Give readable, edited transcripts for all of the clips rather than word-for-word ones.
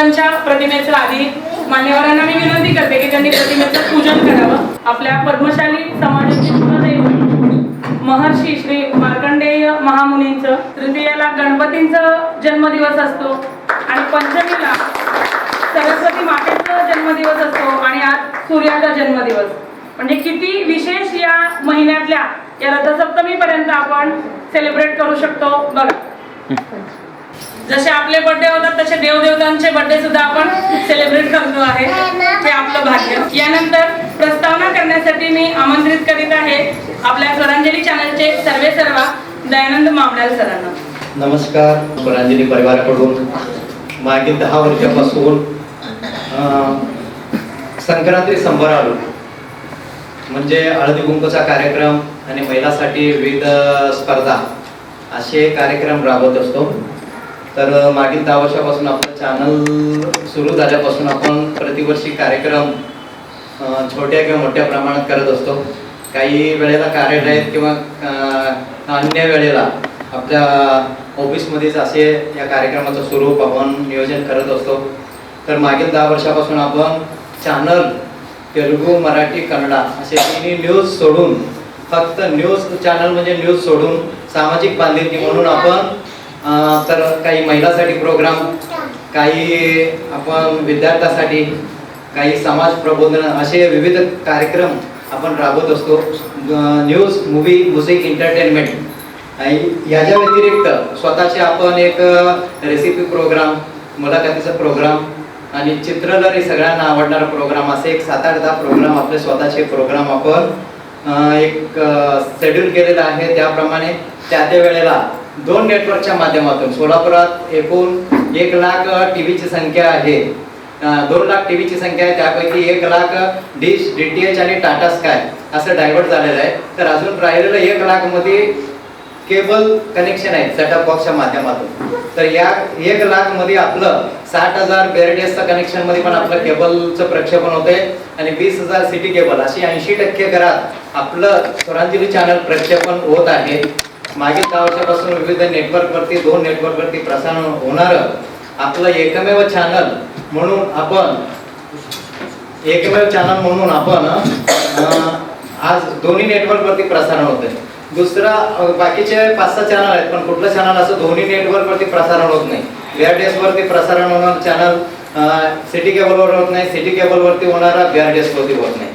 देवदेवतांच्या प्रतिमेचं आधी मान्यवरांना मी विनंती करते की त्यांनी प्रतिमेचं पूजन करावं. आपल्या पद्मशाली समाजाचे कुलदैवत महर्षी श्री मार्कंडेय महामुनींचं तृतीयेला गणपतींचं जन्मदिवस असतो आणि पंचमीला सरस्वती मातेचा जन्मदिवस असतो आणि आज सूर्याचा जन्मदिवस. म्हणजे किती विशेष या महिन्यातल्या या रथसप्तमीपर्यंत आपण सेलिब्रेट करू शकतो बघा. जसे आपले बर्थडे होतात तसे देवदेवतांचे बर्थडे सुद्धा आपण सेलिब्रेट करतो आहे, हे आपलं भाग्य. यानंतर प्रस्तावना करण्यासाठी मी आमंत्रित करीत आहे आपल्या स्वरांजली चॅनलचे सर्वेसर्वा दयानंद मामडाल सरांना. नमस्कार. स्वरांजली परिवाराकडून मागील 10 वर्षापासून संक्रांती संबरालू म्हणजे हळदी कुंकूचा कार्यक्रम आणि महिलांसाठी विविध स्पर्धा असे कार्यक्रम राबवत असतो. तर मागील 10 वर्षापासून आपलं चॅनल सुरू झाल्यापासून आपण प्रतिवर्षी कार्यक्रम छोट्या किंवा मोठ्या प्रमाणात करत असतो. काही वेळेला कार्यालयात किंवा अन्य वेळेला आपल्या ऑफिसमध्येच असे या कार्यक्रमाचं स्वरूप आपण नियोजन करत असतो. तर मागील 10 वर्षापासून आपण चॅनल तेलुगू, मराठी, कन्नडा असे तिन्ही न्यूज सोडून फक्त न्यूज चॅनल म्हणजे न्यूज सोडून सामाजिक बांधिलकी म्हणून आपण तर काही महिलांसाठी प्रोग्राम, काही आपण विद्यार्थ्यांसाठी, काही समाज प्रबोधन असे विविध कार्यक्रम आपण राबवत असतो. न्यूज, मूवी, म्युझिक, एंटरटेनमेंट याच्या व्यतिरिक्त स्वतःचे आपण एक रेसिपी प्रोग्राम, मुलाखतीचा प्रोग्राम आणि चित्रलहरी सगळ्यांना आवडणारा प्रोग्राम असे एक 7-8-10 प्रोग्राम आपले स्वतःचे प्रोग्राम आपण एक शेड्यूल केलेला आहे. त्याप्रमाणे त्या वेळेला 2 नेटवर्कच्या माध्यमातून सोलापुरात एकूण 1 लाख टीव्हीची संख्या आहे, 2 लाख टीव्हीची संख्या आहे. त्यापैकी 1 लाख डिश, DTH आणि टाटा स्काय असं डायव्हर्ट झालेलं आहे. तर अजून राहिलेलं 1 लाख मध्ये केबल कनेक्शन आहे सेटअप बॉक्सच्या माध्यमातून. तर या 1 लाख मध्ये आपलं 60,000 बेरडेसचं कनेक्शन मध्ये पण आपलं केबलचं प्रक्षेपण होतंय आणि 20,000 सिटी केबल अशी 80% घरात आपलं स्वरांजली चॅनल प्रक्षेपण होत आहे. मागील 10 वर्षापासून विविध नेटवर्कवरती 2 नेटवर्कवरती प्रसारण होणारं आपलं एकमेव चॅनल म्हणून आपण आज दोन्ही नेटवर्कवरती प्रसारण होतंय. दुसरा बाकीचे 5-6 चॅनल आहेत पण कुठलं चॅनल असं दोन्ही नेटवर्कवरती प्रसारण होत नाही. BRDS-वरती प्रसारण होणार चॅनल सिटी केबलवर होत नाही, सिटी केबलवरती होणारा BRDS-वरती होत नाही.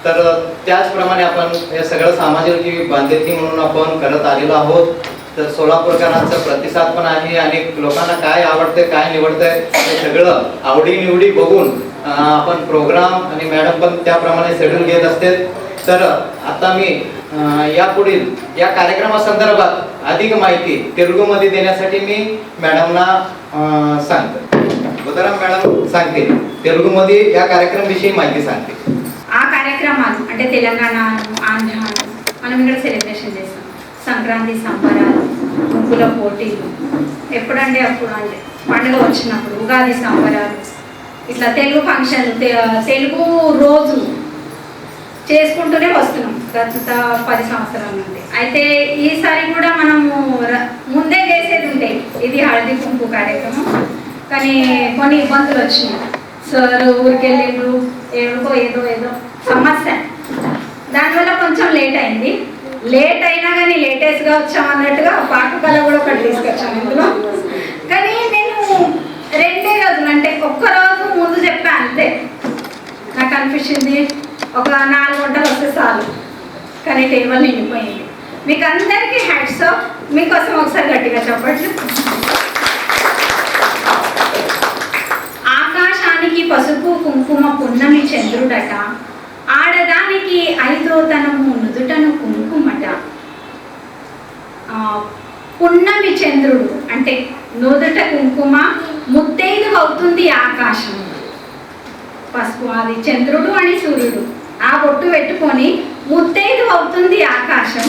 तर त्याचप्रमाणे आपण हे सगळं सामाजिक बांधिलकी म्हणून आपण करत आलेलो आहोत. तर सोलापूरकरांचा प्रतिसाद पण आहे आणि लोकांना काय आवडतंय, काय निवडतंय हे सगळं आवडीनिवडी बघून आपण प्रोग्राम आणि मॅडम पण त्याप्रमाणे शेड्यूल घेत असते. तर आता मी यापुढील या कार्यक्रमासंदर्भात अधिक माहिती तेलुगूमध्ये देण्यासाठी मी मॅडमना सांगतो. बुद्धराम मॅडम सांगतील तेलुगूमध्ये या कार्यक्रमाविषयी माहिती सांगतील. ఆ కార్యక్రమాలు అంటే తెలంగాణ, ఆంధ్ర మనం ఇక్కడ సెలబ్రేషన్ చేస్తాం. సంక్రాంతి సంబరాలు, ముగ్గుల పోటీలు, ఎప్పుడంటే అప్పుడు అంటే పండుగ వచ్చినప్పుడు ఉగాది సంబరాలు, ఇట్లా తెలుగు ఫంక్షన్లు, తెలుగు రోజు చేసుకుంటూనే వస్తున్నాం గత 10 సంవత్సరాల నుండి. అయితే ఈసారి కూడా మనము ముందే చేసేది ఉండే ఇది హళదీ కుంకు కార్యక్రమం, కానీ కొన్ని ఇబ్బందులు వచ్చినాయి. సార్ ఊరికి వెళ్ళిండ్రు, ఏదో సమస్య, దానివల్ల కొంచెం లేట్ అయింది. లేట్ అయినా కానీ లేటెస్ట్గా వచ్చామన్నట్టుగా పాట కళ కూడా ఒకటి తీసుకొచ్చాను ఇందులో. కానీ నేను 2 రోజులు అంటే ఒక్కరోజు ముందు చెప్పా అంతే. నాకు అనిపించింది ఒక 4 గంటలు వస్తే చాలు, కానీ టేబుల్ నిండిపోయింది. మీకు అందరికీ హ్యాట్స్ ఆఫ్. మీకోసం ఒకసారి గట్టిగా చెప్పండి. ఆకాశానికి పసుపు కుంకుమ పున్నమి చంద్రుడట, ఆడదానికి 5వ తనము నుదుటను కుంకుమట. పున్నమి చంద్రుడు అంటే నుదుట కుంకుమ, ముత్తైదు అవుతుంది ఆకాశం. పసుపు అది చంద్రుడు అని సూర్యుడు, ఆ బొట్టు పెట్టుకొని ముత్తైదు అవుతుంది ఆకాశం.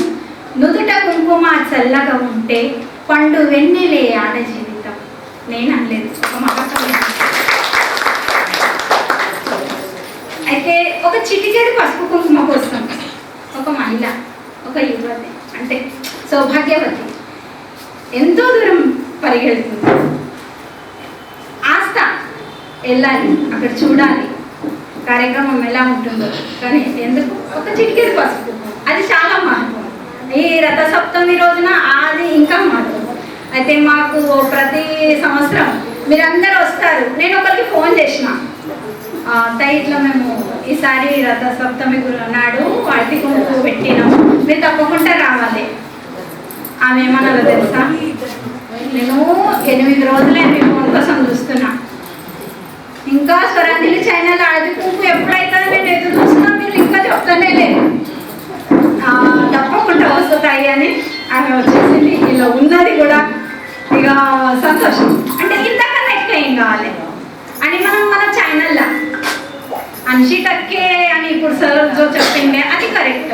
నుదుట కుంకుమ చల్లగా ఉంటే పండు వెన్నెలే ఆడ జీవితం. నేను అనలేదు, ఒక మగ. అయితే ఒక చిటికెడు పసుపు కుంకుమ కోసం ఒక మహిళ, ఒక యువతి అంటే సౌభాగ్యవతి ఎంతో దూరం పరిగెడుతుంది. ఆస్థ వెళ్ళాలి, అక్కడ చూడాలి కార్యక్రమం ఎలా ఉంటుందో. కానీ ఎందుకు ఒక చిటికెడు పసుపు అది చాలా మహత్వం. ఈ రథసప్తమి రోజున అది ఇంకా మహత్వం. అయితే మాకు ప్రతి సంవత్సరం మీరందరూ వస్తారు. నేను ఒకరికి ఫోన్ చేసిన, ఇట్లా మేము ఈసారి రథసప్తమి నాడు అరటి కుంకు పెట్టినాము, మీరు తప్పకుండా రావాలి. ఆమె ఏమన్నారో తెలుసా, నేను 8 రోజులే మీ ఫోన్ కోసం చూస్తున్నా, ఇంకా స్వరాంజలి ఛానల్ అరటి కుంకు ఎప్పుడైతే నేను ఎదురు చూస్తున్నా, మీరు ఇంకా చెప్తానే లేదు. తప్పకుండా వస్తాయి అని ఆమె వచ్చేసింది. ఇలా ఉన్నది కూడా ఇక సంతోషం. అంటే ఇంతకన్నా ఎక్కువ ఏం కావాలి అని మనం మన ఛానల్లో అన్షి టక్కే అని ఇప్పుడు సార్ చెప్పిండే అది కరెక్ట్.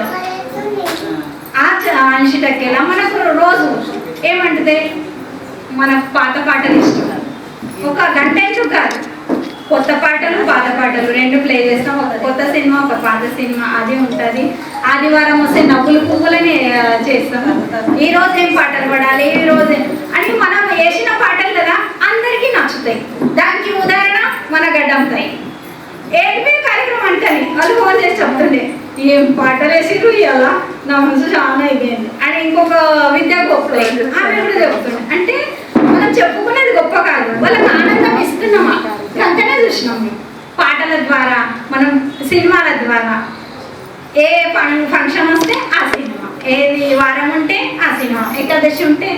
ఆ అన్షి టక్కేలా మనకు రోజు ఏమంటుంది, మనకు పాత పాటలు ఇష్టం. ఒక గంట ఎందుకు కాదు, కొత్త పాటలు పాత పాటలు 2 ప్లే చేస్తాం. ఒక కొత్త సినిమా ఒక పాత సినిమా అది ఉంటుంది. ఆదివారం వస్తే నవ్వులు పువ్వులని చేస్తాం. ఈ రోజు ఏం పాటలు పడాలి, ఈ రోజు అని మనం వేసిన పాటలు కదా అందరికీ నచ్చుతాయి. దానికి ఉదాహరణ మన గడ్డంతాయి ఏమి కార్యక్రమం అంటని వాళ్ళు ఫోన్ చేసి చెప్తుండే, ఏం పాటలు వేసిరు ఇవాళ నా మనసు చాలా అయిపోయింది అని. ఇంకొక విద్యా గొప్ప ఆమె కూడా చెప్తుండే. అంటే మనం చెప్పుకునేది గొప్ప కాదు, వాళ్ళకి ఆనందం ఇస్తున్నామా అంతనే చూసినాం. పాటల ద్వారా మనం సినిమాల ద్వారా ఏ ఫంక్షన్ వస్తే ఆ సినిమా, ఏది వారం ఉంటే ఆ సినిమా, ఏకాదశి ఉంటే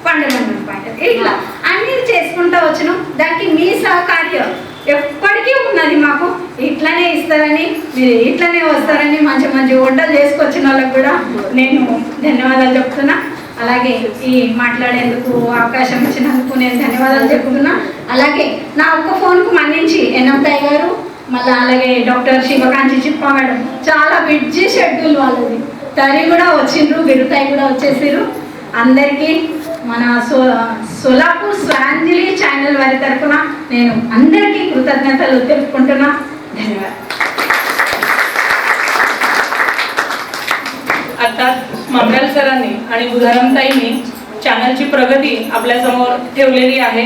పండుగ పాటలు, ఇట్లా అన్నీ చేసుకుంటూ వచ్చినాం. దానికి మీ సహకార్యం ఎప్పటికీ ఉన్నది. మాకు ఇట్లనే ఇస్తారని, మీరు ఇట్లనే వస్తారని, మంచి మంచి వంటలు చేసుకొచ్చిన వాళ్ళకి కూడా నేను ధన్యవాదాలు చెప్తున్నా. అలాగే ఈ మాట్లాడేందుకు అవకాశం ఇచ్చినందుకు నేను ధన్యవాదాలు చెప్తున్నా. అలాగే నా ఒక్క ఫోన్కు మన్నించి ఎన్నంతయ్య గారు, మళ్ళీ అలాగే డాక్టర్ శివకాంతి చిప్ప మేడం, చాలా బిజీ షెడ్యూల్ వాళ్ళది. తరి కూడా వచ్చిండ్రు, బిరుతాయి కూడా వచ్చేసారు. అందరికీ మన సోలాపూర్ స్వరాంజలి ఛానల్ వారి తరఫున నేను అందరికీ కృతజ్ఞతలు తెలుపుకుంటున్నా. धन्यवाद. आता मामदार सरांनी आणि उदाहरणताईंनी चॅनलची प्रगती आपल्यासमोर ठेवलेली आहे.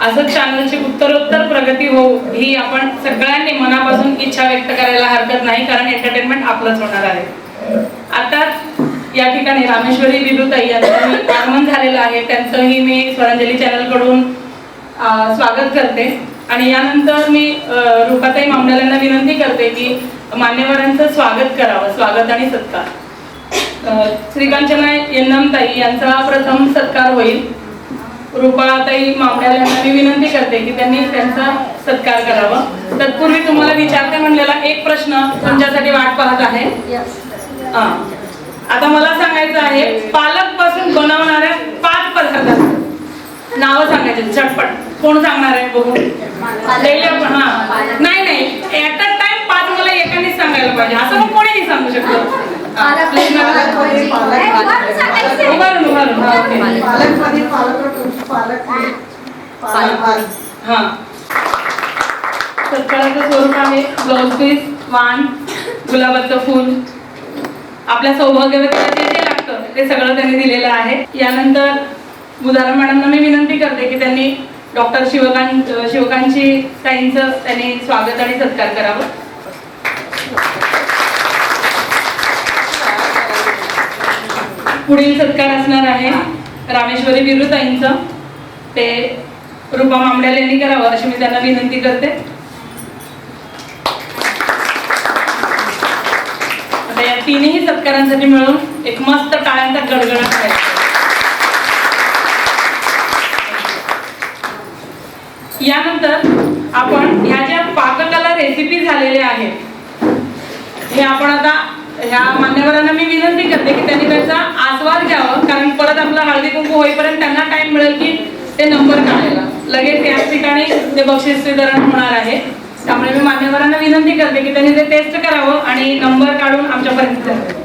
असंच चॅनलची उत्तरोत्तर प्रगती हो ही आपण सगळ्यांनी मनापासून इच्छा व्यक्त करायला हरकत नाही, कारण एंटरटेनमेंट आपलंच होणार आहे. आता या ठिकाणी रामेश्वरी विरुताई यांचं आगमन झालेलं आहे, त्यांचंही मी स्वरांजली चॅनलकडून स्वागत करते. आणि यानंतर मी रूपाताई मामदारांना विनंती करते की मान्यवरांचं स्वागत करावं. स्वागत आणि सत्कार. श्रीकांचना यन्नमताई यांचा प्रथम सत्कार होईल. रूपाताई मामदार यांना मी विनंती करते की त्यांनी त्यांचा सत्कार करावा. तत्पूर्वी तुम्हाला विचारते म्हणलेला एक प्रश्न तुमच्यासाठी वाट पाहत आहे. आता मला सांगायचं आहे, पालक पासून बनवणाऱ्या 5 पदार्थ नावं सांगायचे झटपट. कोण सांगणार आहे बघू? नाही नाही, ऍट अ टाइम 5 मला एकानेच सांगायला पाहिजे, असं मग कोणीही सांगू शकतो. सत्काराचं स्वरूप आहे ब्लाउज पीस, वाण, गुलाबाचं फूल. आपल्या सौभाग्यवतीला जे जे लागतं ते सगळं त्यांनी दिलेलं आहे. यानंतर बुधारा मॅडमना मी विनंती करते की त्यांनी डॉक्टर शिवकांची ताईंचं त्यांनी स्वागत आणि सत्कार करावं. पुढील सत्कार असणार आहे रामेश्वरी विरुताईंचं, ते रूपा मामड्याल यांनी करावं अशी मी त्यांना विनंती करते. आता या तिन्ही सत्कारांसाठी मिळून एक मस्त टाळ्यांचा गडगडाट आहे. यानंतर आपण ह्या ज्या पाककला रेसिपी झालेल्या आहेत हे आपण आता ह्या मान्यवरांना मी विनंती करते की त्यांनी त्याचा आस्वाद घ्यावा, कारण परत आपला हळदी कुंकू होईपर्यंत त्यांना टाइम मिळेल की ते नंबर काढायला. लगेच त्याच ठिकाणी ते बक्षीस वितरण होणार आहे. त्यामुळे मी मान्यवरांना विनंती करते की त्यांनी ते टेस्ट करावं आणि नंबर काढून आमच्यापर्यंत द्यावे.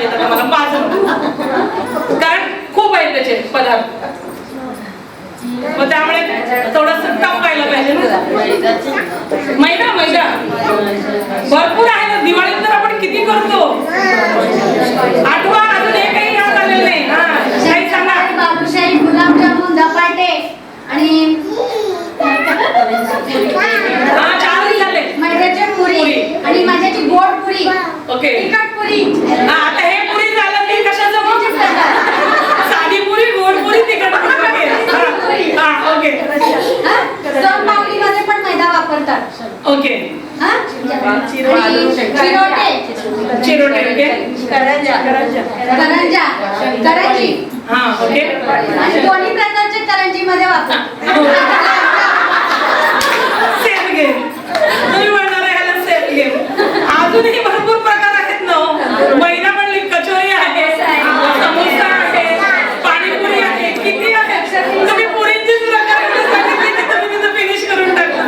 पाहिजेत आता मला 5 नको. कारण खूप आहेत त्याचे पदार्थ, मग त्यामुळे थोडंसं कम व्हायला पाहिजे ना. मैदा मैदा भरपूर आहे ना, दिवाळीत तर आपण किती करतो. आठवा अजून एकही याद आलेलं नाही. हा काही सांगा. बालुशाही, गुलाबजामुन, धपाटे आणि हा 4 झाले. मैद्याची पुरी आणि माझ्याची गोड पुरी, ओके. तिखट पुरी. हा आता हे पुरी झालं ते कशाचं मग? साधी पुरी, गोड पुरी, तिखट पुरी. हा ओके सोनपापडीमध्ये पण मैदा वापरतात. ओके. हा? आणि चिरोटे, चिरोटे ओके. करंजा, करंजी हा ओके. आणि दोन्ही प्रकारचे करंजीमध्ये वापरतात. सेम गेम तुम्ही म्हणणार आहे ह्याला सेम गेम. अजूनही भरपूर प्रकार आहेत ना हो. मैदा म्हणली, कचोरी आहे, समोसा आहे, पाणीपुरी आहे, किती आहे. तुम्ही पुरींचीच प्रकार सांगितले की तुम्ही तिथं फिनिश करून टाकला.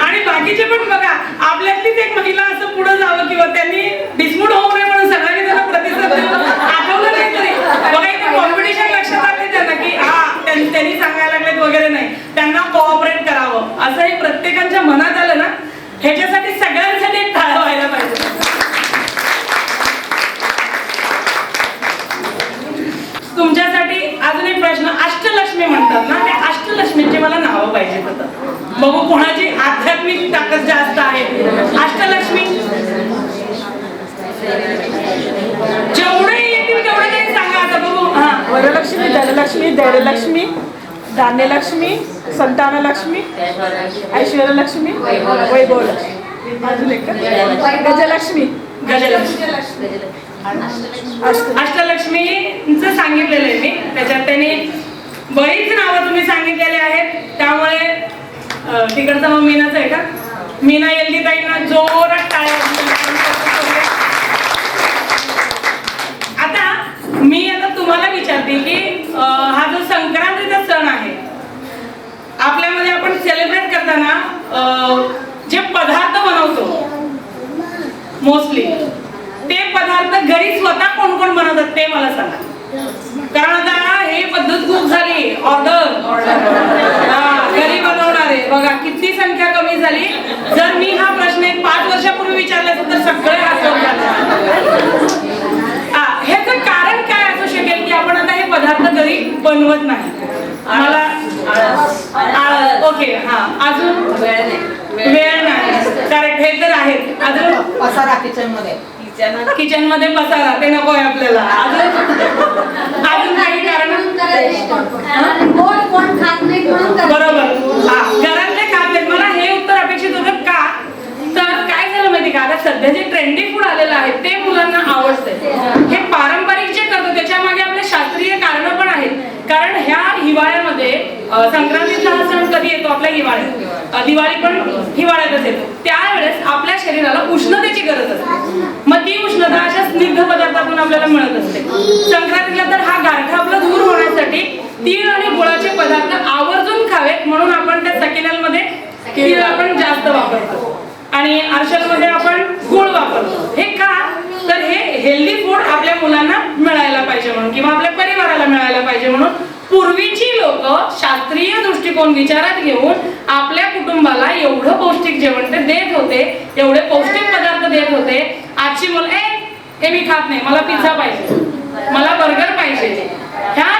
आणि बाकीचे पण बघा, आपल्यातलीच एक महिला असं पुढे जावं किंवा त्यांनी डिस्म्यूट होऊ नये म्हणून सगळ्यांनी त्यांना प्रतिसाद दिला. आठवलं नाही तरी बघा इथे कॉम्पिटिशन लक्षात आले त्यांना की हा त्यांनी सांगायला लागलेत वगैरे नाही, त्यांना कोऑपरेट करावं असं हे प्रत्येकाच्या मनात आलं ना. ह्याच्यासाठी सगळ्यांसाठी एक टाळा व्हायला पाहिजे. तुमच्यासाठी अजून एक प्रश्न. अष्टलक्ष्मी म्हणतात ना, त्या अष्टलक्ष्मींची मला नावं पाहिजेत आता. बघू कोणाची आध्यात्मिक ताकद जास्त आहे. अष्टलक्ष्मी जेवढे येतील तेवढे काही सांगा आता बघू. हा वरलक्ष्मी, धनलक्ष्मी, धैर्यलक्ष्मी, धान्यलक्ष्मी, संतानलक्ष्मी, ऐश्वर्यलक्ष्मी, वैभवलक्ष्मी. अजून एक गजलक्ष्मी. गजलक्ष्मी, अष्टलक्ष्मींचं सांगितलेलं आहे मी. त्याच्यात त्यांनी बरीच नावं तुम्ही सांगितलेली आहेत. त्यामुळे तिकडचा मग मीनाच आहे का? मीना येल्दी ताईंना जोरात टाळ्या. आता मी तुम्हाला विचारते की हा जो संक्रांतीचा सण आहे आपल्यामध्ये, आपण सेलिब्रेट करताना जे पदार्थ बनवतो मोस्टली ते पदार्थ घरी स्वतः कोण कोण बनवतात ते मला सांगा. कारण आता हे पद्धत खूप झाली. ऑर्डर घरी बनवणारे बघा किती संख्या कमी झाली. जर मी हा प्रश्न 5 वर्षापूर्वी विचारला असता तर सगळे हसत झाले. ह्याचं कारण काय असू शकेल की आपण आता हे पदार्थ घरी बनवत नाही? मला ओके. हा अजून वेळ नाही. करेक्ट, हे तर आहे. अजून पसारा किचन मध्ये पसारा ते नकोय आपल्याला. अजून काही कारण? गोड कोण खात नाही म्हणून करतात. बरोबर. हा घरातले खात नाहीत. मला हे उत्तर अपेक्षित होतं का, तर काय झालं माहिती का, आता सध्या जे ट्रेंडी फूड आलेलं आहे ते मुलांना आवडतंय. हे पारंपरिक जे करतो त्याच्या मागे आपले शास्त्रीय कारण पण आहेत. कारण ह्या हिवाळ्यामध्ये संक्रांतीचा हा सण कधी येतो? आपल्या हिवाळ्यात. दिवाळी पण हिवाळ्यातच येतो. त्यावेळेस आपल्या शरीराला उष्णतेची गरज असते. मग ती उष्णता अशा स्निग्ध पदार्थातून आपल्याला मिळत असते. संक्रांतीला तर हा गारठा आपला दूर होण्यासाठी तीळ आणि गुळाचे पदार्थ आवर्जून खावेत म्हणून आपण त्या सकिनलमध्ये तीळ आपण जास्त वापरतो आणि आरशामध्ये आपण गुळ वापरतो. हे का, तर हे हेल्दी फूड आपल्या मुलांना मिळायला पाहिजे म्हणून किंवा आपल्या परिवाराला मिळायला पाहिजे म्हणून पूर्वीची लोक शास्त्रीय दृष्टिकोन विचारात घेऊन आपल्या कुटुंबाला एवढं पौष्टिक जेवण ते देत होते, एवढे पौष्टिक पदार्थ देत होते. आजची मुलं हे मी खात नाही, मला पिझ्झा पाहिजे, मला बर्गर पाहिजे. ह्या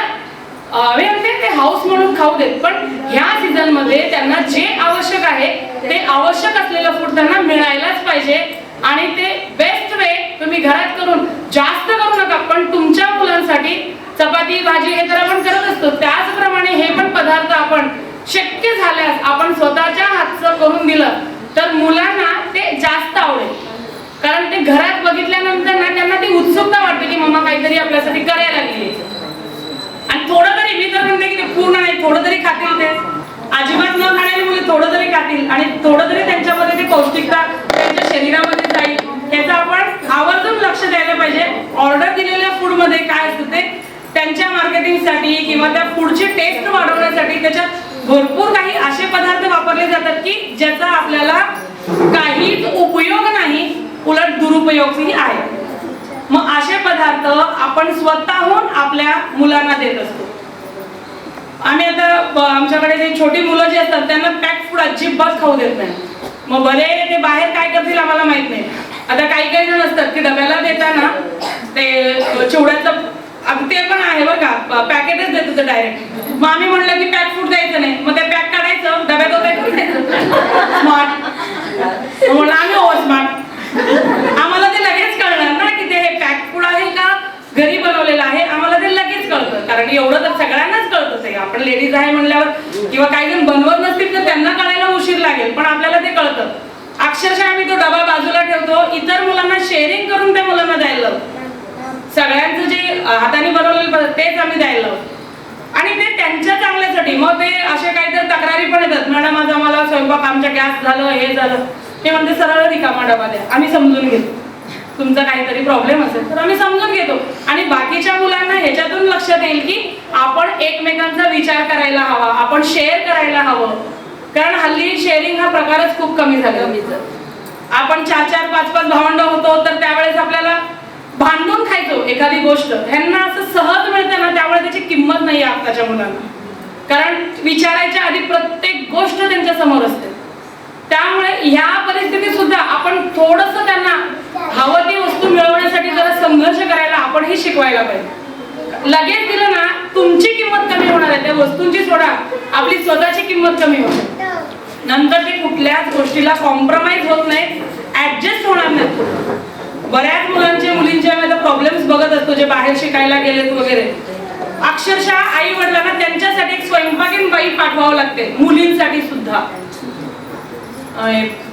ते हाऊस म्हणून खाऊ देत. पण ह्या सीझन मध्ये त्यांना जे आवश्यक आहे ते आवश्यक असलेलं फूड त्यांना मिळायलाच पाहिजे. आणि ते बेस्ट वे तुम्ही घरात करून जास्त करू नका, पण तुमच्या मुलांसाठी चपाती भाजी हे तर आपण करत असतो, त्याचप्रमाणे हे पण पदार्थ आपण शक्य झाल्यास आपण स्वतःच्या हातचं करून दिलं तर मुलांना ते जास्त आवडेल. कारण ते घरात बघितल्यानंतर ना त्यांना ती उत्सुकता वाटते की मम्मा काहीतरी आपल्यासाठी करायला लागली. आणि थोडं तरी, मी तर म्हणते की ते पूर्ण नाही, थोडं तरी खातील. ते अजिबात न खाणारी मुले थोडं तरी खातील आणि थोडं तरी त्यांच्यामध्ये ती पौष्टिकता त्यांच्या शरीरामध्ये जाईल. याचं आपण आवर्जून लक्ष द्यायला पाहिजे. ऑर्डर दिलेल्या फूड मध्ये काय असतं ते त्यांच्या मार्केटिंगसाठी किंवा त्या फूडची टेस्ट वाढवण्यासाठी त्याच्यात भरपूर काही असे पदार्थ वापरले जातात की ज्याचा आपल्याला काहीच उपयोग नाही, उलट दुरुपयोगही आहे. मग असे पदार्थ आपण स्वतःहून आपल्या मुलांना देत असतो. आम्ही आता आमच्याकडे जे छोटी मुलं जे असतात त्यांना पॅक फूड अजिबात खाऊ देत नाही. मग बरे ते बाहेर काय करतील आम्हाला माहित नाही. आता काही जण असतात की डब्याला देताना ते चिवड्याचं ते पण आहे बरं का, पॅकेटच देत होतं डायरेक्ट. मग आम्ही म्हणलं की पॅक फूड द्यायचं नाही, मग ते पॅक काढायचं डब्यात होतं स्मार्ट म्हणलं आम्ही हो स्मार्ट. आम्हाला ते लगेच कळणार ना की ते हे पॅक फूड आहे का घरी बनवलेलं आहे, आम्हाला ते लगेच कळतं. कारण एवढं तर सगळ्यांनाच कळतं ते, आपण लेडीज आहे म्हणल्यावर किंवा काही जण बनवत नसतील तर त्यांना कळायला उशीर लागेल, पण आपल्याला ते कळतं. अक्षरशः आम्ही तो डबा बाजूला ठेवतो, इतर मुलांना शेअरिंग करून त्या मुलांना द्यायला लावतो. सगळ्यांचं जे हाताने बनवलेलं तेच आम्ही द्यायला लावतो आणि ते त्यांच्या चांगल्यासाठी. मग ते असे काहीतरी तक्रारी पण येतात, मॅडम आज आम्हाला स्वयंपाक आमच्या गॅस झालं हे झालं. ते म्हणते सरळ रिकामा डबा द्या, आम्ही समजून घेतो. तुमचा काहीतरी प्रॉब्लेम असेल तर आम्ही समजून घेतो. आणि बाकीच्या मुलांना ह्याच्यातून लक्षात येईल की आपण एकमेकांचा विचार करायला हवा, आपण शेअर करायला हवं. कारण हल्ली शेअरिंग हा प्रकारच खूप कमी झाला. आपण 4-4, 5-5 भावंड होतो तर त्यावेळेस आपल्याला भांडून खायचो एखादी गोष्ट. ह्यांना असं सहज मिळतं ना, त्यामुळे त्याची किंमत नाही आहे आताच्या मुलांना. कारण विचारायच्या आधी प्रत्येक गोष्ट त्यांच्या समोर असते. त्यामुळे ह्या परिस्थितीत सुद्धा आपण थोडंसं त्यांना हवं ती वस्तू मिळवण्यासाठी जरा संघर्ष करायला आपण हे शिकवायला पाहिजे. लगेच दिलं ना तुमची किंमत कमी होणार आहे, त्या वस्तूंची सोडा आपली स्वतःची किंमत कमी होणार. नंतर ते कुठल्याच गोष्टीला कॉम्प्रोमाइज होत नाही, ऍडजस्ट होणार नाही. बऱ्याच मुलींचे आम्ही प्रॉब्लेम्स बघत असतो जे बाहेर शिकायला गेलेत वगैरे. अक्षरशः आई वडिलांना त्यांच्यासाठी एक स्वयंपाकीन बाई पाठवावं लागते, मुलींसाठी सुद्धा.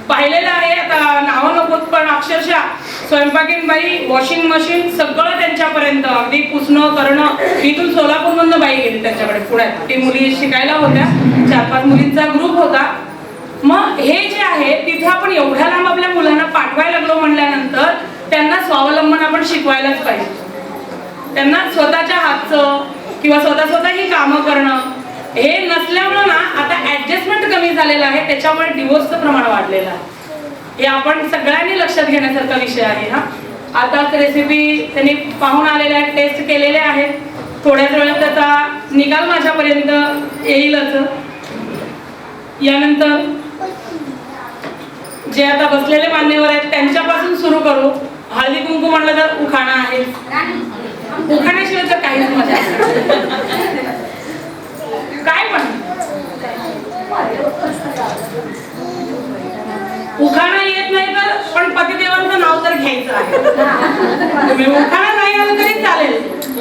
पाहिलेलं आहे, आता नावं नकोत, पण अक्षरशः स्वयंपाकीन बाई, वॉशिंग मशीन सगळं त्यांच्यापर्यंत, अगदी पुसणं करणं. इथून सोलापूरमधून बाई गेली त्यांच्याकडे पुण्यात. ते मुली शिकायला होत्या, 4-5 मुलींचा ग्रुप होता. मग हे जे आहे तिथे आपण एवढ्या लांब आपल्या मुलांना पाठवायला लागलो म्हणल्यानंतर त्यांना स्वावलंबन आपण शिकवायलाच पाहिजे. त्यांना स्वतःच्या हातचं किंवा स्वतः ही कामं करणं हे नसल्यामुळं ना आता ऍडजस्टमेंट कमी झालेलं आहे, त्याच्यामुळे डिवोर्सचं प्रमाण वाढलेलं आहे. हे आपण सगळ्यांनी लक्षात घेण्यासारखा विषय आहे. हा आताच रेसिपी त्यांनी पाहून आलेल्या आहेत, टेस्ट केलेल्या आहेत. थोड्याच वेळात त्याचा निकाल माझ्यापर्यंत येईलच. यानंतर जे आता बसलेले मान्यवर आहेत त्यांच्यापासून सुरू करू. हळदी कुंकू म्हणलं तर उखाणा आहे, उखाण्याशिवाय तर काहीच मजा काय. पण उखाणा येत नाही तर पण पतिदेवांचं नाव तर घ्यायचं आहे. तुम्ही उखाणा नाही आलं तरी चालेल,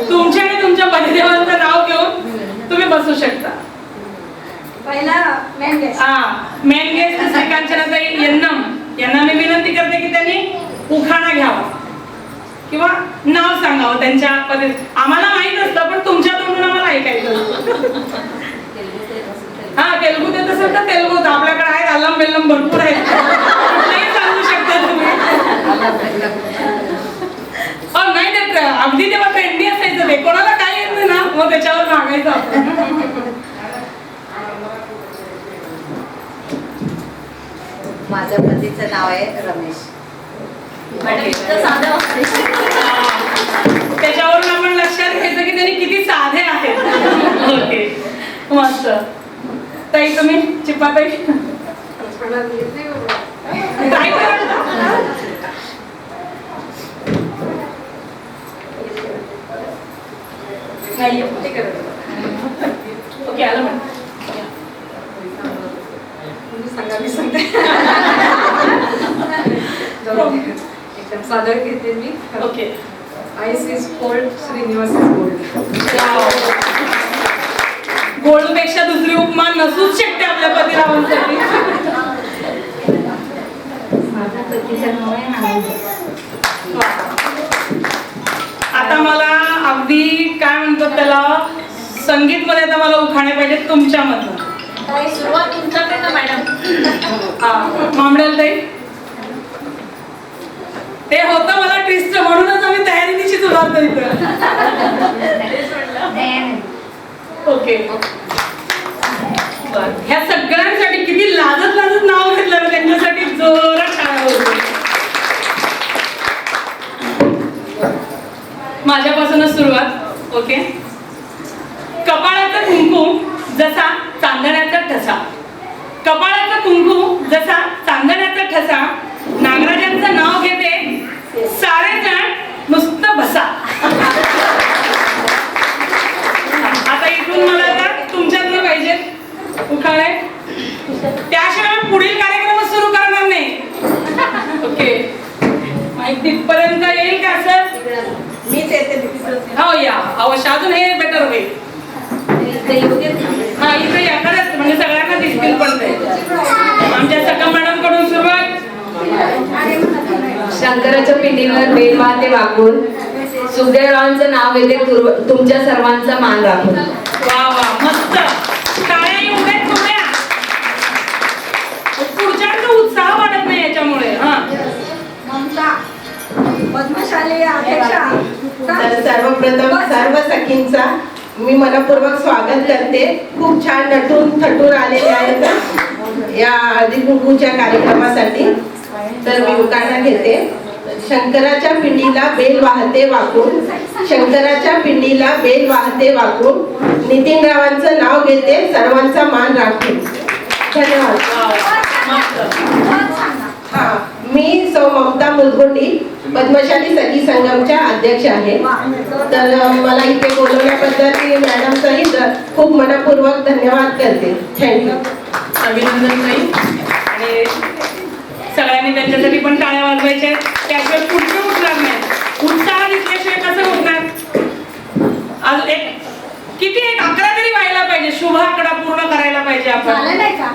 तुमच्या आणि तुमच्या पतिदेवांचं नाव घेऊन तुम्ही बसू शकता. मेन गेस्ट श्री कांचनाताई यांना मी विनंती करते की त्यांनी उखाणा घ्यावा किंवा नाव सांगावं त्यांच्या पद्धतीत. आम्हाला माहित असतं पण तुमच्या तोंडून आम्हाला ऐकायचं. हा तेलुगू देत असेल तर तेलुगूत आपल्याकडे आहेत, अल्लम बेल्लम भरपूर आहेत, कुठलंही सांगू शकता तुम्ही. नाही देत अगदी तेव्हा ट्रेंडी असायचं ते, कोणाला काय येत नाही ना मग त्याच्यावर सांगायचं आपण. माझ्या पतीचं नाव आहे रमेश. त्याच्यावरून आपण लक्षात घ्यायचं की त्यांनी किती साधे आहेत. ओके मस्त. ताई तुम्ही चिपाताई काय ओके आलं मॅडम. एकदम सादर घेते मी. ओके. आईस is gold, Shrinivas is gold. Gold पेक्षा दुसरी उपमा नसूच शकते आपल्या पतिरावांसाठी. माझ्या पतीचं नाव आहे आनंद. आता मला अगदी काय म्हणतात त्याला संगीत मध्ये आता मला उखाणे पाहिजे तुमच्यामधलं. सुरुवात तुमच्याकडनं मॅडम. हा मामडेल ताई ते होतं मला ट्विस्ट म्हणूनच आम्ही तयारीची सुरुवात करतो. ओके. ह्या सगळ्यांसाठी किती लाजत नाव घेतलं ना त्यांच्यासाठी जोरात टाळ्या होतो. माझ्यापासूनच सुरुवात. ओके. कपाळाचा कुंकू जसा चांदण्याचा ठसा, कपाळाचा कुंकू जसा चांदण्याचा ठसा, नागराजांचं नाव घेते सारेजण नुसतं बसा. आता इथून मला आता तुमच्यातलं पाहिजे उखाणे, त्याशिवाय पुढील कार्यक्रम सुरू करणार नाही. ओके. माहिती तिथपर्यंत येईल का सर? मीच येते. हो या अवश्य, अजून हे बेटर होईल. हा इथे या खरंच, म्हणजे सगळ्यांना दिसतील पण ते. आमच्या सका मॅडम कडून सुरुवात. शंकराच्या पिंडीवर बेल वाहते वाकून, सुखदेवरावांचं नाव येते तुमच्या सर्वांचा मान राखून. वा वा मस्त. टाळ्या येऊ देत थोड्या. पुढच्यांचा उत्साह वाढत नाही याच्यामुळे. हा ममता पद्मशाली अध्यक्षा. तर सर्वप्रथम सर्व सखींचा मी मनपूर्वक स्वागत करते. खूप छान नटून थटून आलेले आहेत या हळदी कुंकूच्या कार्यक्रमासाठी. तर मी उखाणा घेते. शंकराच्या पिंडीला बेल वाहते वाकून, शंकराच्या पिंडीला बेल वाहते वाकून, नितीनरावांचं नाव घेते सर्वांचा मान राखून. धन्यवाद. हा, मी सौ ममता मुलगुंडी पद्मशाली सखी संगमच्या अध्यक्ष आहे. तर मला इथे बोलवण्याबद्दल मी मॅडम सहित खूप मनपूर्वक धन्यवाद करते. थँक्यू. अभिनंदन ताई. आणि सगळ्यांनी त्यांच्यासाठी पण टाळ्या वाजवायच्या. त्याशिवाय पुढचे उठणार नाही. उत्साह दिसल्याशिवाय कसं उठणार? आज एक किती एक 11 तरी व्हायला पाहिजे. शुभ आकडा पूर्ण करायला पाहिजे आपण. झालं नाही का?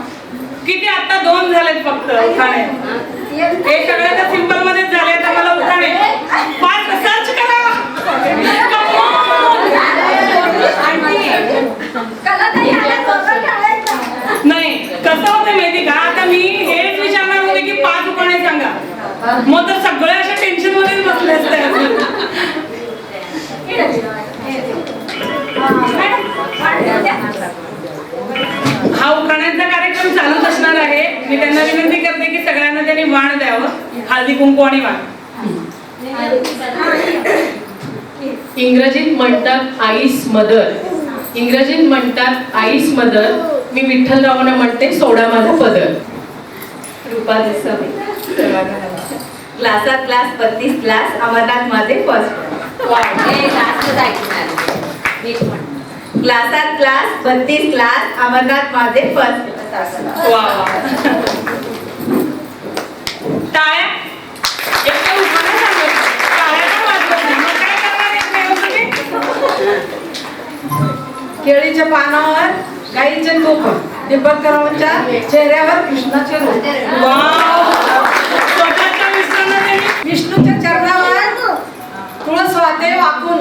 किती आता 2 झालेत फक्त उखाणे. हे सगळं तर सिंपल मध्येच झाले. आता मला उखाणे 5 सर्च करा. नाही कसं होतं माहिती का, आता मी हेच विचारणार होते की 5 उखाणे सांगा, मग तर सगळे अशा टेन्शन मध्येच बसले असते. हा उखाण्यांचा कार्यक्रम चालूच असणार आहे. मी त्यांना विनंती करते की सगळ्यांना त्यांनी वाण द्यावं, हळदी कुंकू आणि वाण. इंग्रजीत म्हणतात आईस मदर, इंग्रजीत म्हणतात आईस मदर. मी विठ्ठलरावांना म्हणते सोडा माझा पदर. रूपा देसाई. क्लासात क्लास 32 क्लास, अमरनाथ माझे फर्स्ट. क्लासात क्लास 32 क्लास, अमरनाथ माझे फर्स्ट. वा वा. टाळ्या. एक तर उखाणा सांगत, टाळ्या पण वाजवत नाही. मग काय करणार एक व्यवस्थित? केळीच्या पानावर गाईचे तूप, दीपकरावांच्या चेहऱ्यावर कृष्णाचे रूप. वाव. स्वतःच्या मिश्रणाने विष्णूच्या चरणावर तुळस वाहते वाकून,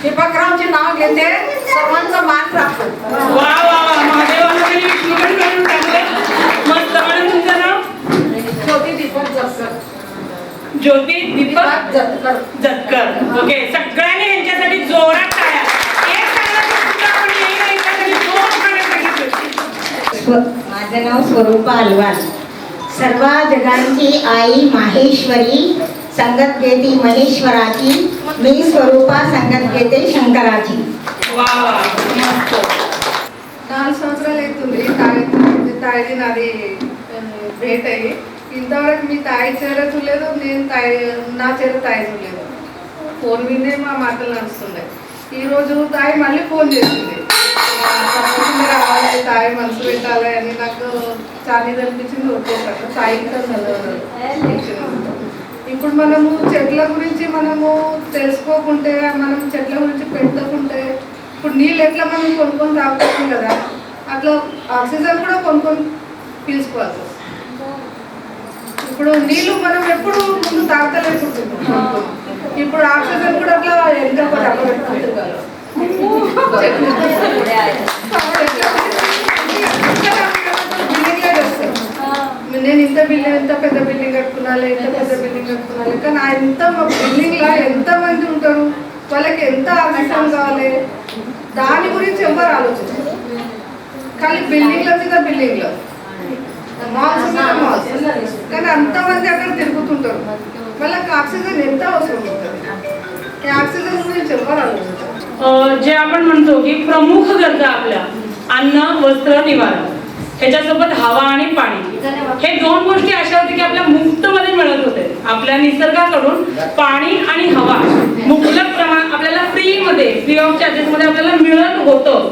दीपकरावांचे नाव घेते सर्वांचा मान राखून. वा वा वा. महादेवानं त्यांनी विष्णूकडे करून टाकलं. मस्त. मॅडम तुमचं नाव? ज्योती दीपक जगकर. ज्योती दीपक जगकर. जतकर. ओके. सगळ्यांनी यांच्यासाठी जोरात टाळ्या. एक टाळ्याचं सुद्धा आपण येईल यांच्यासाठी 2 उखाणे सांगितले. माझं नाव स्वरूपा अलवाल. सर्व जगांची आई माहेश्वरी, संगत घेती महेश्वराची, मी स्वरूपा संगत घेते शंकराची. वा वा मस्त. 4 సంవత్సరాలు అవుతుంది తాయి నాది భేట్ అయ్యి. ఇంతవరకు మీ తాయి చీర చూడలేదు, నేను నా చీర తాయి చూడలేదు. ఫోన్ మీదే మా మాటలు నడుస్తున్నాయి. ఈరోజు తాయి మళ్ళీ ఫోన్ చేసింది, తప్పకుండా రావాలి, తాయి మనసు పెట్టాలి అని. నాకు చాలా ఇది అనిపించింది. వచ్చేసాక తాయి ఇప్పుడు మనము చెట్ల గురించి మనము తెలుసుకోకుంటే, మనం చెట్ల గురించి పెట్టుకుంటే, ఇప్పుడు నీళ్ళు ఎట్లా మనం కొనుక్కొని తాగుతాం కదా, అట్లా ఆక్సిజన్ కూడా కొనుక్కొని పీల్చుకోవాలి. ఇప్పుడు నీళ్ళు మనం ఎప్పుడు ముందు తాగలేకుంటున్నాం. ఇప్పుడు ఆక్సిజన్ కూడా అట్లా ఎంత డబ్బు పెట్టుకుంటున్నారు. నేను ఇంత పెద్ద బిల్డింగ్ కట్టుకున్నాను, ఇంత పెద్ద బిల్డింగ్ కట్టుకున్నాను. కానీ ఎంత బిల్డింగ్ లా ఎంత మంది ఉంటారు, వాళ్ళకి ఎంత ఆక్సిజన్ కావాలి, దాని గురించి ఎవరు ఆలోచించారు. కానీ బిల్డింగ్ల మీద బిల్డింగ్లో, మాల్స్ మీద మాల్స్, కానీ అంతమంది అక్కడ తిరుగుతుంటారు. వాళ్ళకి ఆక్సిజన్ ఎంత అవసరం ఉంటుంది. ఈ ఆక్సిజన్ जे आपण म्हणतो की प्रमुख गरजा आपल्या अन्न, वस्त्र, निवारा, ह्याच्यासोबत हवा आणि पाणी, हे दोन गोष्टी अशा होत्या की आपल्या मुफ्तमध्ये मिळत होते. आपल्या निसर्गाकडून पाणी आणि हवा मुबलक प्रमाणात आपल्याला फ्री ऑफ चार्जेस मध्ये आपल्याला मिळत होतं.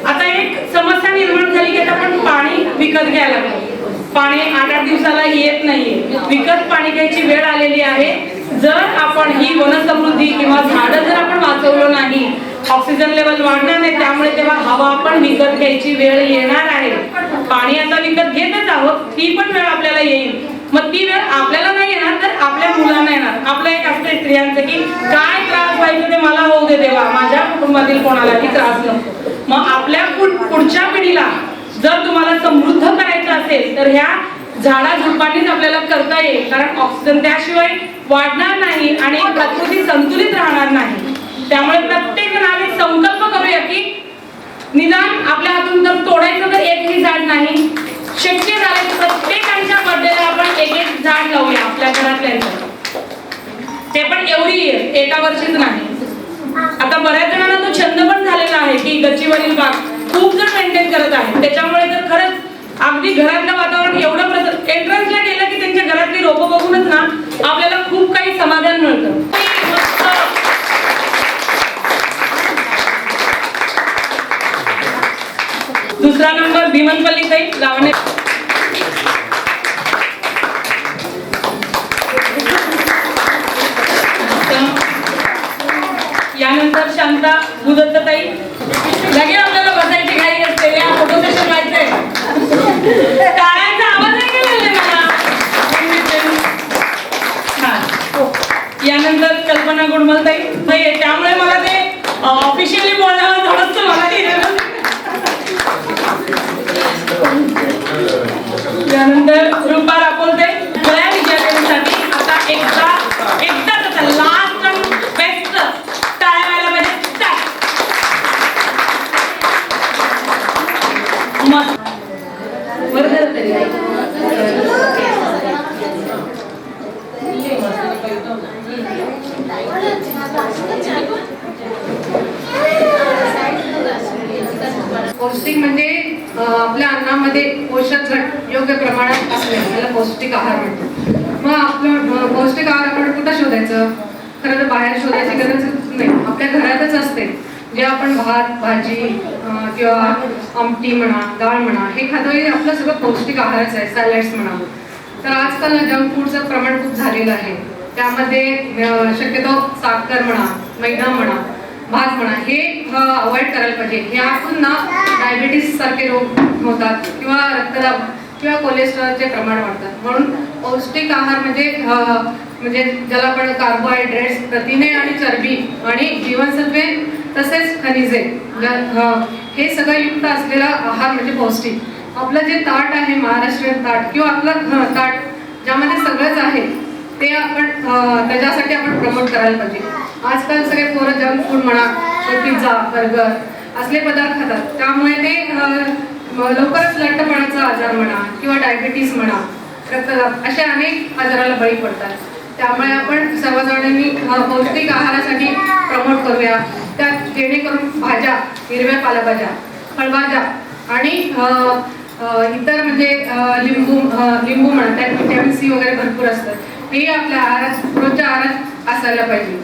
आता एक समस्या निर्माण झाली की आता आपण पाणी विकत घ्यायला लागलो. पाणी 8-8 दिवसाला येत नाहीये, विकत पाणी घ्यायची वेळ आलेली आहे. जर आपण ही वनसमृद्धी किंवा झाडं जर आपण वाचवलं नाही, ऑक्सिजन लेवल वाढणार नाही, त्यामुळे तेव्हा हवा आपण विकत घ्यायची वेळ येणार आहे. पाणी आता विकत घेतच आहोत, ती पण वेळ आपल्याला येईल. मग ती वेळ आपल्याला नाही येणार तर आपल्या मुलांना येणार. आपलं एक असतं स्त्रियांचं की काय त्रास व्हायचं ते मला होऊ दे देवा, माझ्या कुटुंबातील कोणालाही त्रास नको. मग आपल्या पुढच्या पिढीला जर तुम्हाला समृद्ध करायचं असेल तर ह्या झाडा झुडपांनीच आपल्याला करता येईल. कारण ऑक्सिजन त्याशिवाय वाढणार नाही आणि प्रकृती संतुलित राहणार नाही. त्यामुळे प्रत्येक जण एक संकल्प करूया की निदान आपल्या हातून जर तोडायचं तर एकही झाड नाही, शक्य झालं तर प्रत्येकाच्या बर्थडेला आपण एक झाड लावूया आपल्या घरातल्यांचं. ते पण एका वर्षीच नाही. आता बऱ्याच जणांना तो छंद पण झालेला आहे की गच्चीवरील बाग खूप जण मेंटेन करत आहेत. त्याच्यामुळे तर खरंच अगदी घरातलं वातावरण एवढं एंट्रन्सला गेलं की त्यांच्या घरातली रोपं बघूनच ना आपल्याला खूप काही समाधान मिळतं. दुसरा नंबर भीमनपल्ली ताई, लावण्य. यानंतर शांता भूदत्तताई. लगेच आपल्याला बसायची घाई असते, या फोटो सेशन व्हायचंय. टाळ्यांचा आवाज आहे का मला? यानंतर कल्पना गुडमलताई. त्यामुळे मला ते ऑफिशियली बोलण्यावर थोडंसं मला यानंतर रूपा रापोलते. गळ्या विद्यार्थ्यांसाठी आता एकदा लास्ट आणि बेस्ट टाळ्या व्हायला पाहिजे. पौष्टिक म्हणजे आपल्या अन्नामध्ये पोषक घट योग्य प्रमाणात असणे त्याला पौष्टिक आहार म्हणतो. मग आपलं पौष्टिक आहार आपण कुठं शोधायचं? खरं तर बाहेर शोधायची गरज नाही, आपल्या घरातच असते. जे आपण भात, भाजी किंवा आमटी म्हणा, डाळ म्हणा, हे खातो हे आपलं सगळं पौष्टिक आहारच आहे. सॅलड्स म्हणा. तर आजकाल जंक फूडचं प्रमाण खूप झालेलं आहे. त्यामध्ये शक्यतो साखर म्हणा, मैदा म्हणा, भात म्हणा, हे अवॉइड करायला पाहिजे. ह्यातून ना डायबिटीस सारखे रोग होतात किंवा रक्तदाब किंवा कोलेस्ट्रॉलचे प्रमाण वाढतात. म्हणून पौष्टिक आहार म्हणजे ज्याला आपण कार्बोहायड्रेट्स, प्रथिने आणि चरबी आणि जीवनसत्वे तसेच खनिजे हे सगळं युक्त असलेला आहार म्हणजे पौष्टिक. आपलं जे ताट आहे महाराष्ट्रीयन ताट किंवा आपलं ताट ज्यामध्ये सगळंच आहे ते आपण त्याच्यासाठी आपण प्रमोट करायला पाहिजे. आजकाल सगळे पोरं जंक फूड म्हणा, पिझ्झा, बर्गर असले पदार्थ खातात. त्यामुळे ते लवकरच लठ्ठपणाचा आजार म्हणा किंवा डायबिटीस म्हणा, रक्तदाब अशा अनेक आजाराला बळी पडतात. त्यामुळे आपण सर्वजणांनी पौष्टिक आहारासाठी प्रमोट करूया. त्यात जेणेकरून भाज्या, हिरव्या पालेभाज्या, फळभाज्या आणि इतर म्हणजे लिंबू म्हणा, त्यात व्हिटॅमिन सी वगैरे भरपूर असतात. हे आपल्या आहारात रोजच्या आहारात असायला पाहिजे.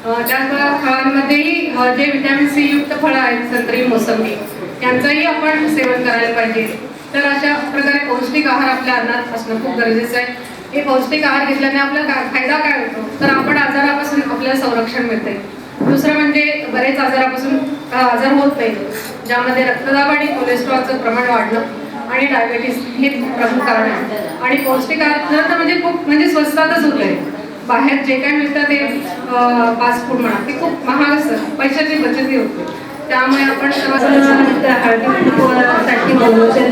त्याच फळांमध्येही जे व्हिटॅमिन सी युक्त फळं आहेत, संत्री, मोसंबी, यांचंही आपण सेवन करायला पाहिजे. तर अशा प्रकारे पौष्टिक आहार आपल्या अन्नात असणं खूप गरजेचं आहे. हे पौष्टिक आहार घेतल्याने आपला फायदा काय होतो तर आपण आजारापासून आपल्याला संरक्षण मिळते. दुसरं म्हणजे बरेच आजारापासून आजार होत नाही, ज्यामध्ये रक्तदाब आणि कोलेस्ट्रॉलचं प्रमाण वाढणं आणि डायबिटीस हे प्रमुख कारण आहे. आणि पौष्टिक आहार खरं तर म्हणजे खूप स्वस्तातच होत आहे. बाहेर जे काय मिळतं ते फास्ट फूड म्हणा ते खूप महाग असतं, पैशाची बचतही होते. त्यामुळे आपण हळदी कुंकवासाठी बोलवते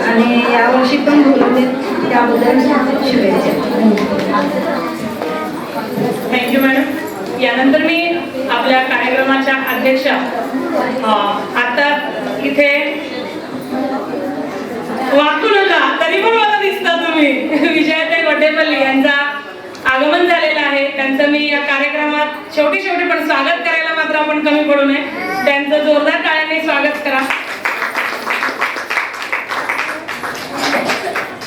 आणि यावर्षी पण बोलवते, त्याबद्दल शुभेच्छा. Thank you madam. यानंतर मी आपल्या कार्यक्रमाच्या अध्यक्षा आता इथे वाकू नका तरी पण मला दिसता तुम्ही, विजयाताई वड्डेपल्ली यांचा आगमन झालेलं आहे. त्यांचं मी या कार्यक्रमात शेवटी पण स्वागत करायला मात्र आपण कमी पडू नये. त्यांचं जोरदार टाळ्यांनी स्वागत करा.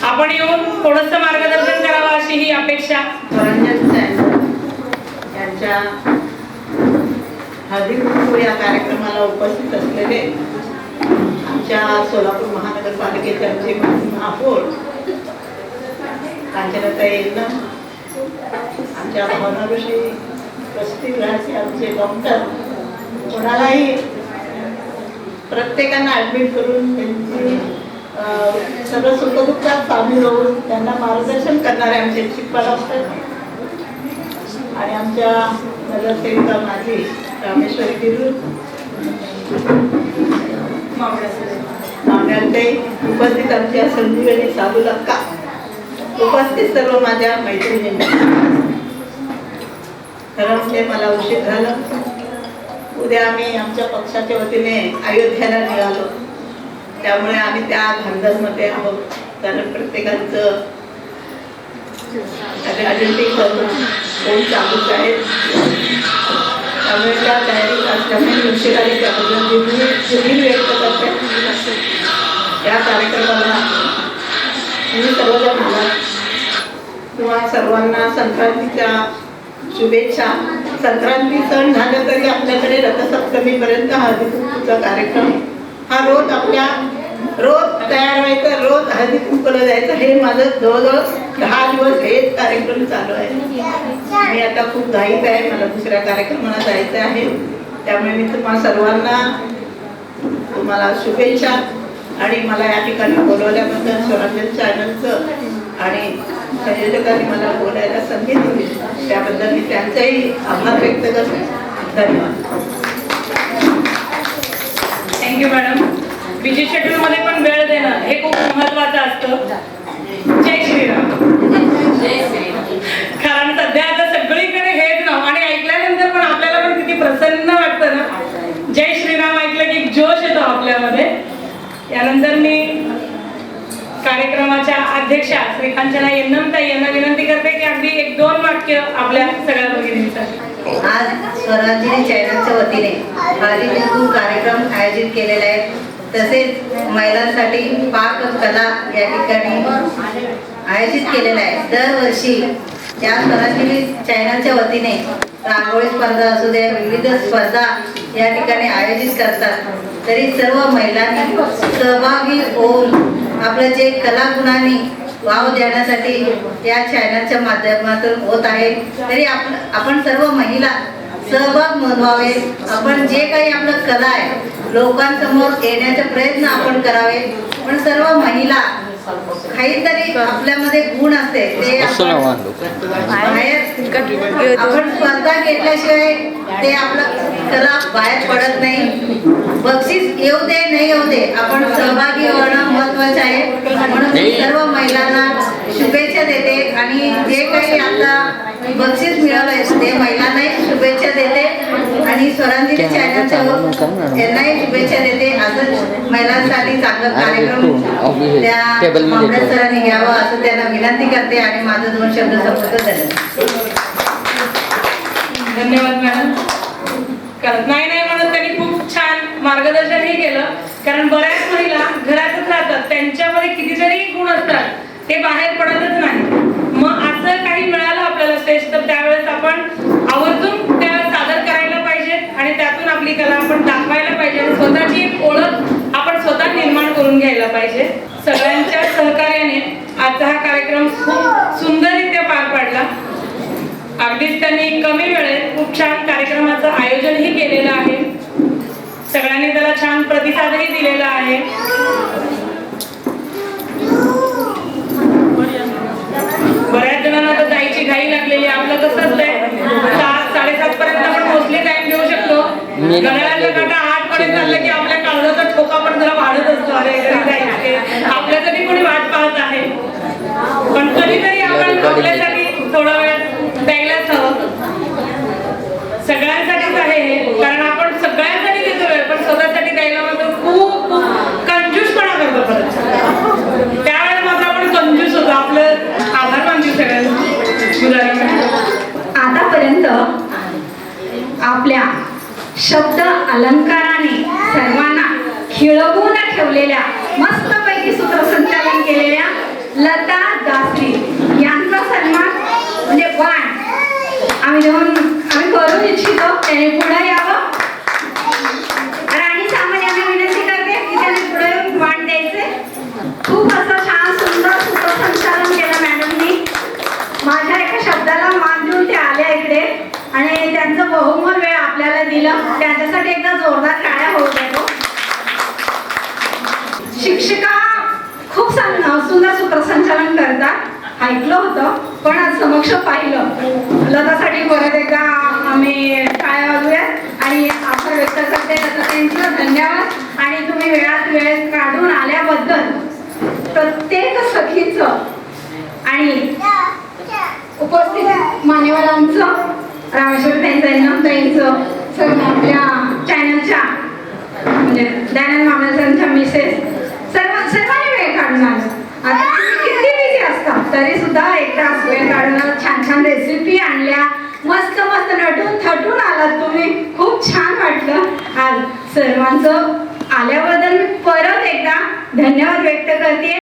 आपण येऊन थोडंसं मार्गदर्शन करावं अशी ही अपेक्षा. स्वरांजन यांच्या हळदी कुंकू या कार्यक्रमाला उपस्थित असलेले आमच्या सोलापूर महानगरपालिकेचे आमचे महापौर कांचनाताई यांना, आमच्या भावनाविषयी वसतिगृहाचे आमचे डॉक्टर, कोणालाही प्रत्येकांना ॲडमिट करून त्यांची सगळं सुखदुःखात सामील होऊन त्यांना मार्गदर्शन करणारे आमचे शिकपाल असतात. आणि आमच्या नगरसेविका माझी रामेश्वरी गिरू, मावळ्यांताई, उपस्थित आमच्या संजीवनी साबू लक्का, उपस्थित सर्व माझ्या मैत्रिणींना. खरंच ते मला उशीर झाला. उद्या आम्ही आमच्या पक्षाच्या वतीने अयोध्येला निघालो, त्यामुळे आम्ही त्या धांदलमध्ये आहोत. कारण प्रत्येकाचं अजेंडिंग कोण चालूच आहे, त्यामुळे त्या तयारीत असल्यामुळे उशिराने त्याबद्दल दिली व्यक्त करते. या कार्यक्रमाला तुम्ही सर्वजण आलात. किंवा सर्वांना संक्रांतीच्या शुभेच्छा. संक्रांती सण झालं तरी आपल्याकडे रथसप्तमीपर्यंत हळदी कुंकूचा कार्यक्रम हा रोज तयार व्हायचं, रोज हळदी कुंकूला जायचं. हे माझं जवळजवळ 10 दिवस हेच कार्यक्रम चालू आहे. मी आता खूप घाईत आहे, मला दुसऱ्या कार्यक्रमाला जायचं आहे. त्यामुळे मी तुम्हाला शुभेच्छा. आणि मला या ठिकाणी बोलवल्याबद्दल स्वरांजन चॅनलचं आणि संयोजकांनी मला बोलायला संधी दिली त्याबद्दल मी त्यांचाही आभार व्यक्त करते. धन्यवाद. Thank you madam. बिजी शेड्यूल मध्ये पण वेळ देणं हे खूप महत्वाचं असतं. जय श्रीराम. कारण सध्या आता सगळीकडे हेच नाव आणि ऐकल्यानंतर पण आपल्याला पण किती प्रसन्न वाटतं ना. जय श्रीराम ऐकलं की जोश येतो आपल्यामध्ये. यानंतर मी कार्यक्रमाच्या अध्यक्षा श्री कांचना यन्नमताई यांना विनंती करते की अगदी 1-2 वाक्य आपल्या सगळ्या भगिनींसाठी. आज स्वराज्य चॅनलच्या वतीने हळदी कुंकू कार्यक्रम आयोजित केलेला आहे. तसेच महिलांसाठी पाक कला या ठिकाणी आयोजित केलेला आहे. दरवर्षी या स्वराज्य चॅनलच्या वतीने रांगोळी स्पर्धा असू दे, विविध स्पर्धा या ठिकाणी आयोजित करतात. तरी सर्व महिलांनी सहभागी होऊन आपलं जे कलागुणांनी वाव देण्यासाठी या चॅनलच्या माध्यमातून होत आहे. तरी आपण सर्व महिला सहभाग नोंदवावे. आपण जे काही आपलं कला आहे लोकांसमोर येण्याचा प्रयत्न आपण करावे. पण सर्व महिला काहीतरी आपल्यामध्ये गुण असते ते आपण स्पर्धा घेतल्याशिवाय ते आपलं कला बाहेर पडत नाही. बक्षीस येऊ दे नाही येऊ दे, आपण सहभागी होणं महत्वाचं आहे. म्हणून मी सर्व महिलांना शुभेच्छा देते आणि जे काही आता बक्षीस मिळालंय ते महिलांनाही शुभेच्छा देते आणि स्वरांजली चॅनलच्या यांनाही शुभेच्छा देते. असंच महिलांसाठी चांगलं कार्यक्रम त्या मामले सरांनी घ्यावं असं त्यांना विनंती करते आणि माझं 2 शब्द संपत झाले. धन्यवाद मॅडम. नाही म्हणत त्यांनी खूप छान मार्गदर्शनही केलं. कारण बऱ्याच महिला घरातच राहतात, त्यांच्यामध्ये कितीतरी गुण असतात ते बाहेर पडतच नाही. मग असं काही मिळालं आपल्याला स्टेज तर त्यावेळेस आपण आवर्जून त्या सादर करायला पाहिजे आणि त्यातून आपली कला आपण दाखवायला पाहिजे आणि स्वतःची एक ओळख आपण स्वतः निर्माण करून घ्यायला पाहिजे. सगळ्यांच्या सहकार्याने आजचा हा कार्यक्रम खूप सुंदररित्या पार पाडला. अगदीच त्यांनी कमी वेळेत खूप छान कार्यक्रमाचं आयोजनही केलेलं आहे. सगळ्यांनी त्याला छान प्रतिसादही दिलेला आहे. बऱ्याच जणांना तर जायची घाई लागलेली. आपलं कसं असतंय 7-7:30 पर्यंत आपण मोस्टली टाइम देऊ शकतो. घड्याळाच्या काटा 8 पर्यंत झालं की आपल्या काळजाचा ठोका पण जरा वाढत असतो. अरे घरी जायचे, आपल्यासाठी कोणी वाट पाहत आहे. पण कधीतरी आपण आपल्यासाठी थोडा वेळ द्यायलाच हवं. सगळ्यांसाठीच आहे हे. कारण आपण सगळ्यांसाठी देतो वेळ, पण स्वतःसाठी द्यायला मात्र खूप कंजूसपणा करतो. परत त्यावेळेला मात्र आपण कंजूस होतो. आपलं आभार मानतो सगळ्यांना. आतापर्यंत आपल्या शब्द अलंकाराने सर्वांना खिळवून ठेवलेल्या मस्तपैकी सूत्रसंचालन केलेल्या लता दासरी यांचा सन्मान म्हणजे वाण आम्ही करू इच्छितो. त्याने पुढे यावं. राणी सामान्यांना विनंती करते की त्याने पुढे वाण द्यायचे. खूप असं छान सुंदर सूत्रसंचालन केलं मॅडमनी. माझ्या एका शब्दाला मान देऊन ते आल्या इकडे आणि त्यांचं बहुमोल वेळ आपल्याला दिलं. त्यांच्यासाठी एकदा जोरदार टाळ्या होऊ देतो. शिक्षिका खूप सुंदर सूत्रसंचालन करतात ऐकलं होतं, पण आज समक्ष पाहिलं. लतासाठी परत एकदा आम्ही टाळ्या वाजवूयात आणि आभार व्यक्त करते लताताईंचं. धन्यवाद. आणि तुम्ही वेळात वेळ काढून आल्याबद्दल प्रत्येक सखीचं आणि उपस्थित मान्यवरांचं, रामेश्वर ताईंचं, सर्व आपल्या चॅनलच्या म्हणजे दयानंद मामलेकरांच्या मिसेस सर्वांनी वेळ काढून आलं. आता किती बिझी असतात तरी सुद्धा एक तास वेळ काढून छान छान रेसिपी आणल्या. मस्त मस्त नटून थटून आलात तुम्ही. खूप छान वाटलं. आज सर्वांचं आल्याबद्दल मी परत एकदा धन्यवाद व्यक्त करते.